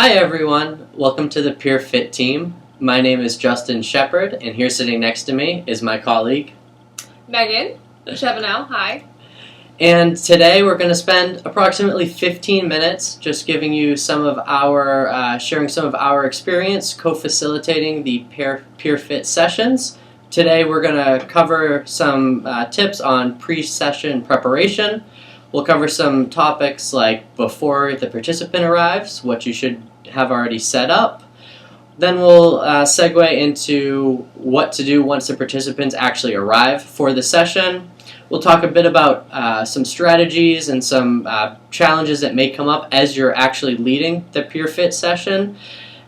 Hi everyone, welcome to the PeerFit team. My name is Justin Shepard, and here sitting next to me is my colleague Megan Chevanel, hi. And today we're going to spend approximately 15 minutes just giving you some of our, sharing some of our experience co-facilitating the PeerFit sessions. Today we're going to cover some tips on pre-session preparation. We'll cover some topics like before the participant arrives, what you should have already set up. Then we'll segue into what to do once the participants actually arrive for the session. We'll talk a bit about some strategies and some challenges that may come up as you're actually leading the PeerFit session.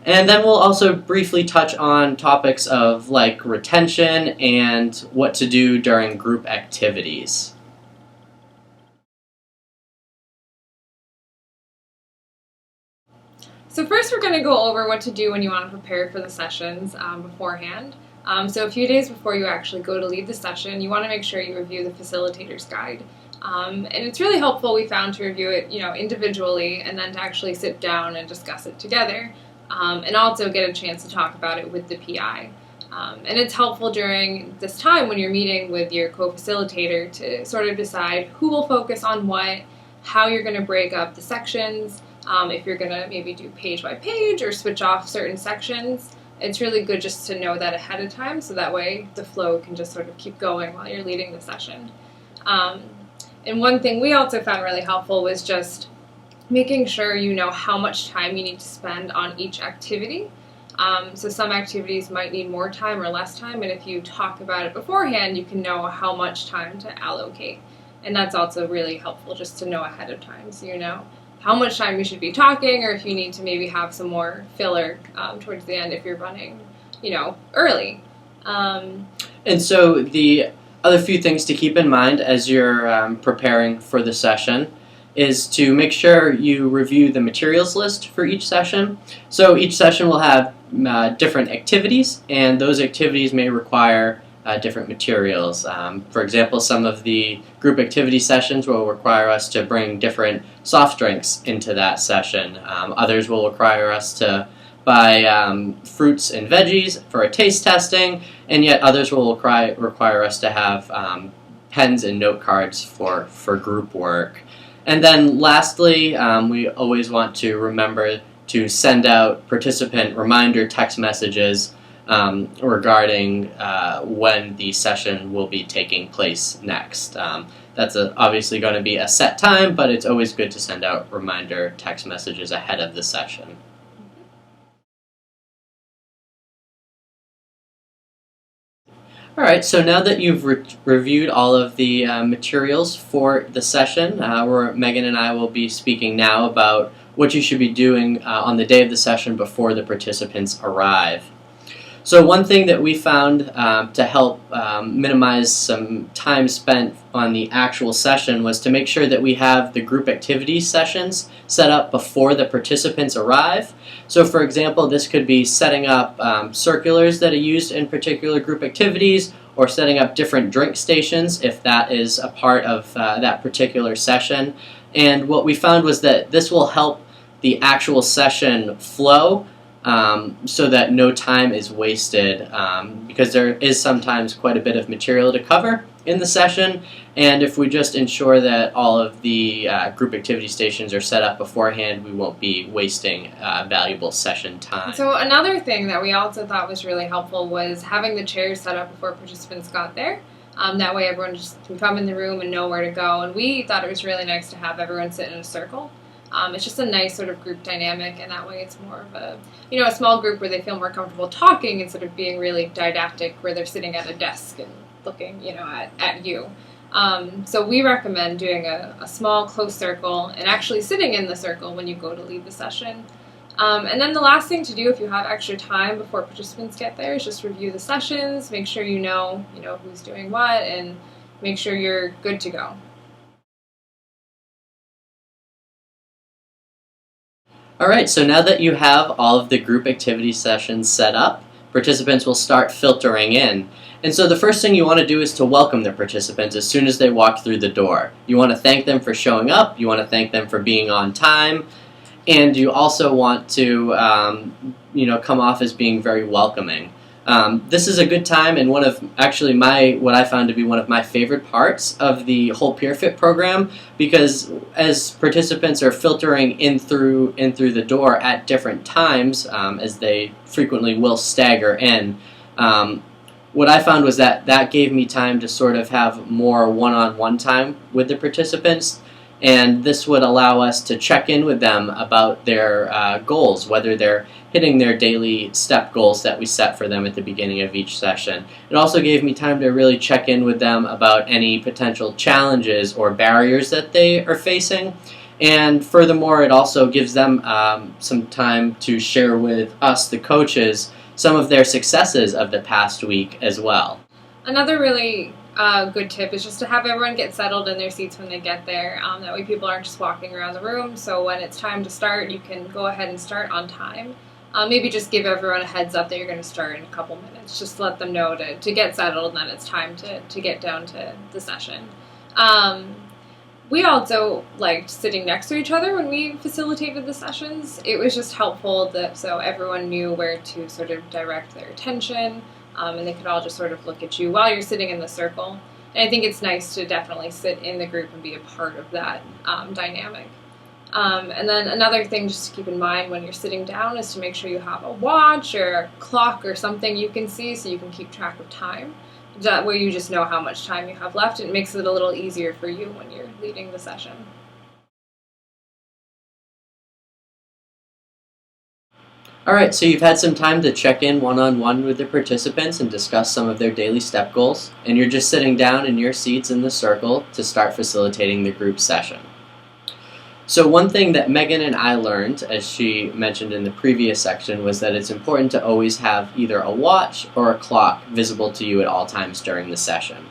And then we'll also briefly touch on topics of like retention and what to do during group activities. So first we're going to go over what to do when you want to prepare for the sessions beforehand. So a few days before you actually go to lead the session, you want to make sure you review the facilitator's guide. And it's really helpful, we found, to review it individually and then to actually sit down and discuss it together. And also get a chance to talk about it with the PI. And it's helpful during this time when you're meeting with your co-facilitator to sort of decide who will focus on what, how you're going to break up the sections, if you're going to maybe do page by page or switch off certain sections. It's really good just to know that ahead of time so that way the flow can just sort of keep going while you're leading the session. And one thing we also found really helpful was just making sure you know how much time you need to spend on each activity. So some activities might need more time or less time, and if you talk about it beforehand, you can know how much time to allocate. And that's also really helpful just to know ahead of time so you know how much time you should be talking, or if you need to maybe have some more filler towards the end if you're running, early. And so the other few things to keep in mind as you're preparing for the session is to make sure you review the materials list for each session. So each session will have different activities, and those activities may require different materials. For example, some of the group activity sessions will require us to bring different soft drinks into that session. Others will require us to buy fruits and veggies for a taste testing, and yet others will require us to have pens and note cards for group work. And then lastly, we always want to remember to send out participant reminder text messages regarding when the session will be taking place next. That's obviously going to be a set time, but it's always good to send out reminder text messages ahead of the session. Alright, so now that you've reviewed all of the materials for the session, Megan and I will be speaking now about what you should be doing on the day of the session before the participants arrive. So one thing that we found to help minimize some time spent on the actual session was to make sure that we have the group activity sessions set up before the participants arrive. So for example, this could be setting up circulars that are used in particular group activities, or setting up different drink stations if that is a part of that particular session. And what we found was that this will help the actual session flow so that no time is wasted, because there is sometimes quite a bit of material to cover in the session, and if we just ensure that all of the group activity stations are set up beforehand, we won't be wasting valuable session time. So another thing that we also thought was really helpful was having the chairs set up before participants got there. That way everyone just can come in the room and know where to go, and we thought it was really nice to have everyone sit in a circle. It's just a nice sort of group dynamic, and that way it's more of a small group where they feel more comfortable talking instead of being really didactic where they're sitting at a desk and looking at you. So we recommend doing a small close circle and actually sitting in the circle when you go to lead the session. And then the last thing to do if you have extra time before participants get there is just review the sessions, make sure you know who's doing what, and make sure you're good to go. Alright, so now that you have all of the group activity sessions set up, participants will start filtering in. And so the first thing you want to do is to welcome the participants as soon as they walk through the door. You want to thank them for showing up, you want to thank them for being on time, and you also want to come off as being very welcoming. This is a good time, and what I found to be one of my favorite parts of the whole PeerFit program, because as participants are filtering in through the door at different times, as they frequently will stagger in, what I found was that gave me time to sort of have more one-on-one time with the participants, and this would allow us to check in with them about their goals, whether they're hitting their daily step goals that we set for them at the beginning of each session. It also gave me time to really check in with them about any potential challenges or barriers that they are facing. And furthermore, it also gives them some time to share with us, the coaches, some of their successes of the past week as well. Another really good tip is just to have everyone get settled in their seats when they get there. That way people aren't just walking around the room, so when it's time to start, you can go ahead and start on time. Maybe just give everyone a heads up that you're going to start in a couple minutes. Just let them know to get settled and that it's time to get down to the session. We also liked sitting next to each other when we facilitated the sessions. It was just helpful so everyone knew where to sort of direct their attention, and they could all just sort of look at you while you're sitting in the circle. And I think it's nice to definitely sit in the group and be a part of that dynamic. And then another thing just to keep in mind when you're sitting down is to make sure you have a watch or a clock or something you can see so you can keep track of time. That way you just know how much time you have left. It makes it a little easier for you when you're leading the session. Alright, so you've had some time to check in one-on-one with the participants and discuss some of their daily step goals, and you're just sitting down in your seats in the circle to start facilitating the group session. So one thing that Megan and I learned, as she mentioned in the previous section, was that it's important to always have either a watch or a clock visible to you at all times during the session.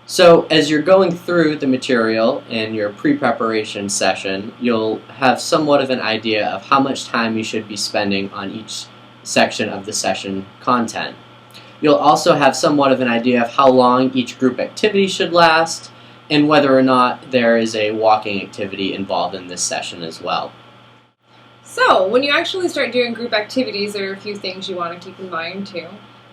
So as you're going through the material in your pre-preparation session, you'll have somewhat of an idea of how much time you should be spending on each section of the session content. You'll also have somewhat of an idea of how long each group activity should last, and whether or not there is a walking activity involved in this session as well. So, when you actually start doing group activities, there are a few things you want to keep in mind too.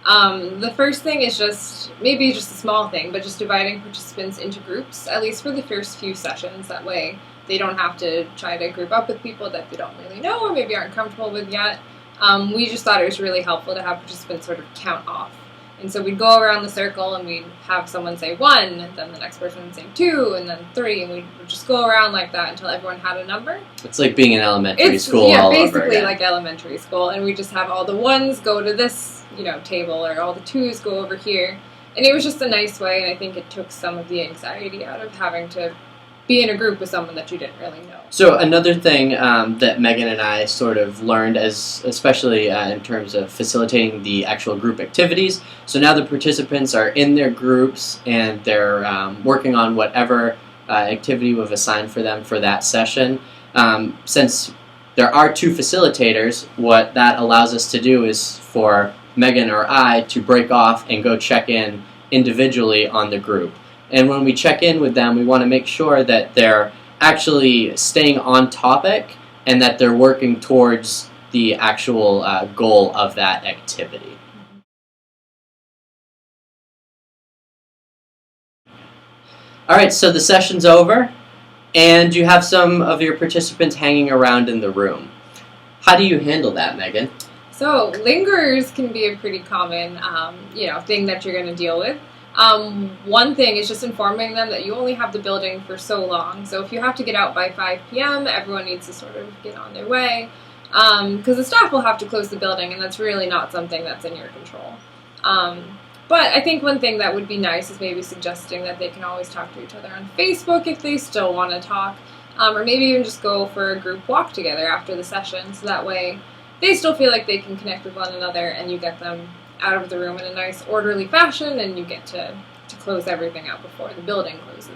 The first thing is maybe just a small thing, but just dividing participants into groups, at least for the first few sessions. That way they don't have to try to group up with people that they don't really know or maybe aren't comfortable with yet. We just thought it was really helpful to have participants sort of count off. And so we'd go around the circle and we'd have someone say 1, and then the next person would say 2, and then 3, and we'd just go around like that until everyone had a number. It's like being in elementary school all over again. Yeah, basically like elementary school, and we just have all the 1s go to this, table, or all the 2s go over here. And it was just a nice way, and I think it took some of the anxiety out of having to be in a group with someone that you didn't really know. So another thing that Megan and I sort of learned, especially in terms of facilitating the actual group activities, so now the participants are in their groups and they're working on whatever activity we've assigned for them for that session. Since there are 2 facilitators, what that allows us to do is for Megan or I to break off and go check in individually on the group. And when we check in with them, we want to make sure that they're actually staying on topic and that they're working towards the actual goal of that activity. Alright, so the session's over, and you have some of your participants hanging around in the room. How do you handle that, Megan? So, lingerers can be a pretty common thing that you're going to deal with. One thing is just informing them that you only have the building for so long. So if you have to get out by 5 p.m., everyone needs to sort of get on their way. Because the staff will have to close the building, and that's really not something that's in your control. But I think one thing that would be nice is maybe suggesting that they can always talk to each other on Facebook if they still want to talk. Or maybe even just go for a group walk together after the session. So that way they still feel like they can connect with one another, and you get them out of the room in a nice orderly fashion, and you get to close everything out before the building closes.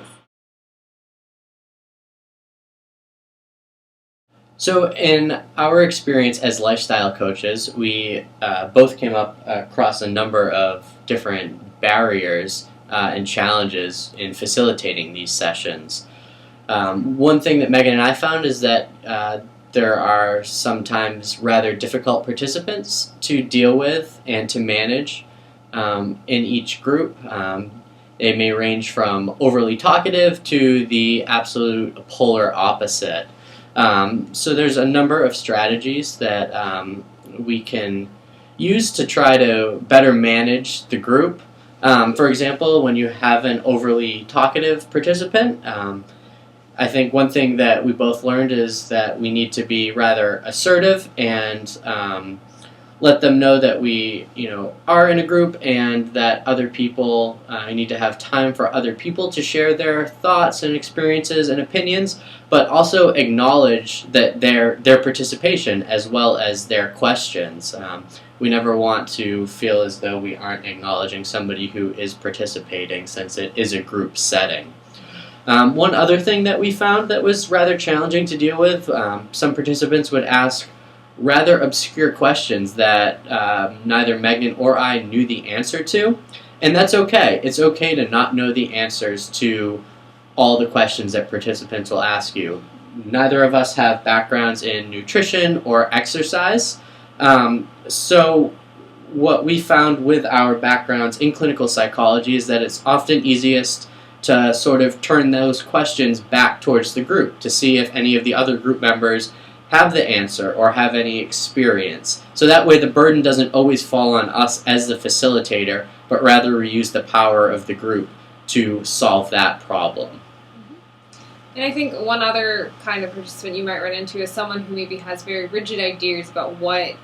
So in our experience as lifestyle coaches, we both came up across a number of different barriers and challenges in facilitating these sessions. One thing that Megan and I found is that there are sometimes rather difficult participants to deal with and to manage in each group. They may range from overly talkative to the absolute polar opposite. So there's a number of strategies that we can use to try to better manage the group. For example, when you have an overly talkative participant, I think one thing that we both learned is that we need to be rather assertive and let them know that we, are in a group and that other people, you need to have time for other people to share their thoughts and experiences and opinions, but also acknowledge that their participation as well as their questions. We never want to feel as though we aren't acknowledging somebody who is participating, since it is a group setting. One other thing that we found that was rather challenging to deal with, some participants would ask rather obscure questions that neither Megan or I knew the answer to, and that's okay. It's okay to not know the answers to all the questions that participants will ask you. Neither of us have backgrounds in nutrition or exercise, so what we found with our backgrounds in clinical psychology is that it's often easiest to sort of turn those questions back towards the group to see if any of the other group members have the answer or have any experience. So that way the burden doesn't always fall on us as the facilitator, but rather we use the power of the group to solve that problem. And I think one other kind of participant you might run into is someone who maybe has very rigid ideas about what,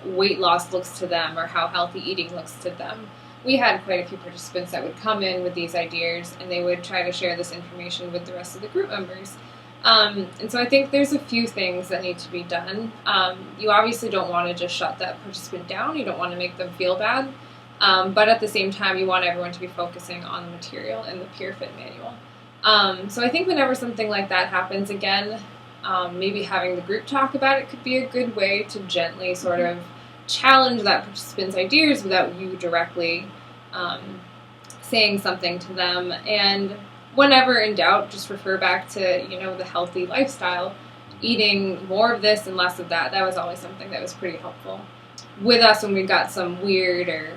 weight loss looks to them or how healthy eating looks to them. We had quite a few participants that would come in with these ideas, and they would try to share this information with the rest of the group members. And so I think there's a few things that need to be done. You obviously don't want to just shut that participant down. You don't want to make them feel bad. But at the same time, you want everyone to be focusing on the material in the PeerFit manual. So I think whenever something like that happens again, maybe having the group talk about it could be a good way to gently sort of challenge that participant's ideas without you directly saying something to them. And whenever in doubt, just refer back to, the healthy lifestyle, eating more of this and less of that. That was always something that was pretty helpful with us when we got some weird or,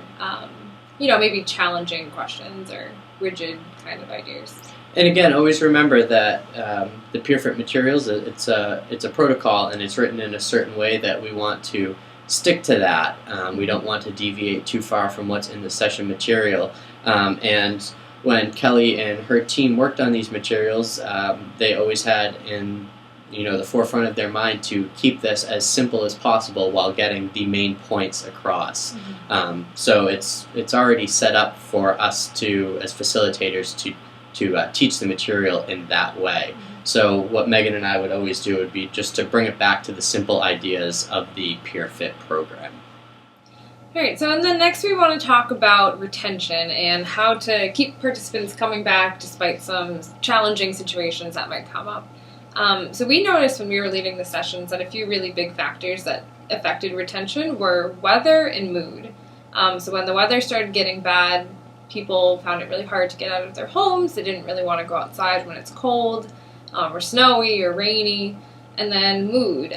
maybe challenging questions or rigid kind of ideas. And again, always remember that the PeerFit materials, it's a protocol, and it's written in a certain way that we want to stick to that. We don't want to deviate too far from what's in the session material. And when Kelly and her team worked on these materials, they always had in the forefront of their mind to keep this as simple as possible while getting the main points across. Mm-hmm. So it's already set up for us to, as facilitators, to teach the material in that way. Mm-hmm. So what Megan and I would always do would be just to bring it back to the simple ideas of the PeerFit program. All right, so and then next we want to talk about retention and how to keep participants coming back despite some challenging situations that might come up. So we noticed when we were leading the sessions that a few really big factors that affected retention were weather and mood. So when the weather started getting bad, people found it really hard to get out of their homes. They didn't really want to go outside when it's cold or snowy or rainy. And then mood.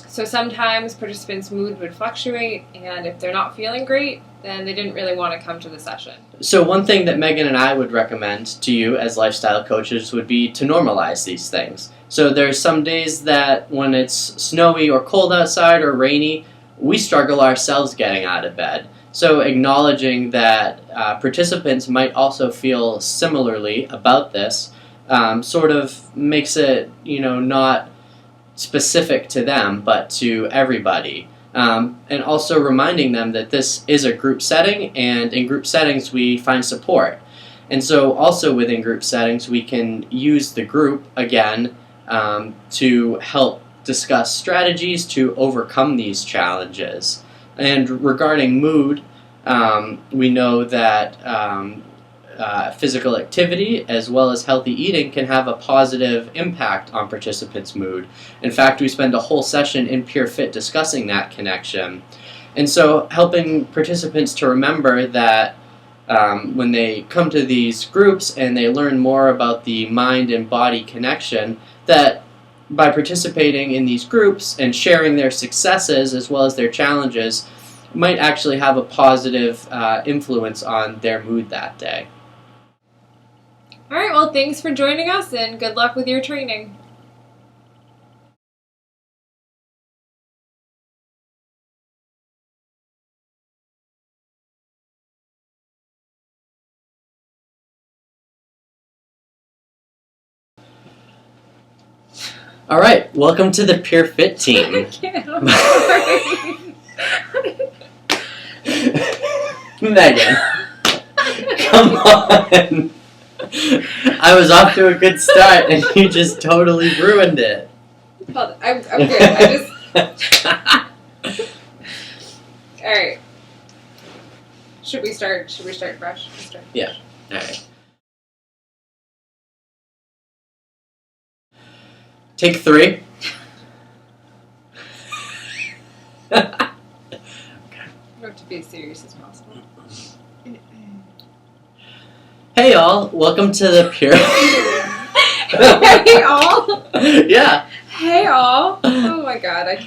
So sometimes participants' mood would fluctuate, and if they're not feeling great, then they didn't really want to come to the session. So one thing that Megan and I would recommend to you as lifestyle coaches would be to normalize these things. So there's some days that when it's snowy or cold outside or rainy, we struggle ourselves getting out of bed. So acknowledging that participants might also feel similarly about this sort of makes it, not specific to them, but to everybody. And also reminding them that this is a group setting, and in group settings we find support. And so also within group settings we can use the group again to help discuss strategies to overcome these challenges. And regarding mood, we know that physical activity as well as healthy eating can have a positive impact on participants' mood. In fact, we spend a whole session in PeerFit discussing that connection. And so helping participants to remember that when they come to these groups and they learn more about the mind and body connection, that by participating in these groups and sharing their successes as well as their challenges might actually have a positive influence on their mood that day. All right, well, thanks for joining us, and good luck with your training. All right, welcome to the PeerFit team. Megan, come on. I was off to a good start and you just totally ruined it. Hold on, I'm good. All right. Should we start fresh? Yeah. All right. Take 3. We have to be as serious as possible. Hey y'all, welcome to the Pure. Hey all. Yeah. Hey all. Oh my god, I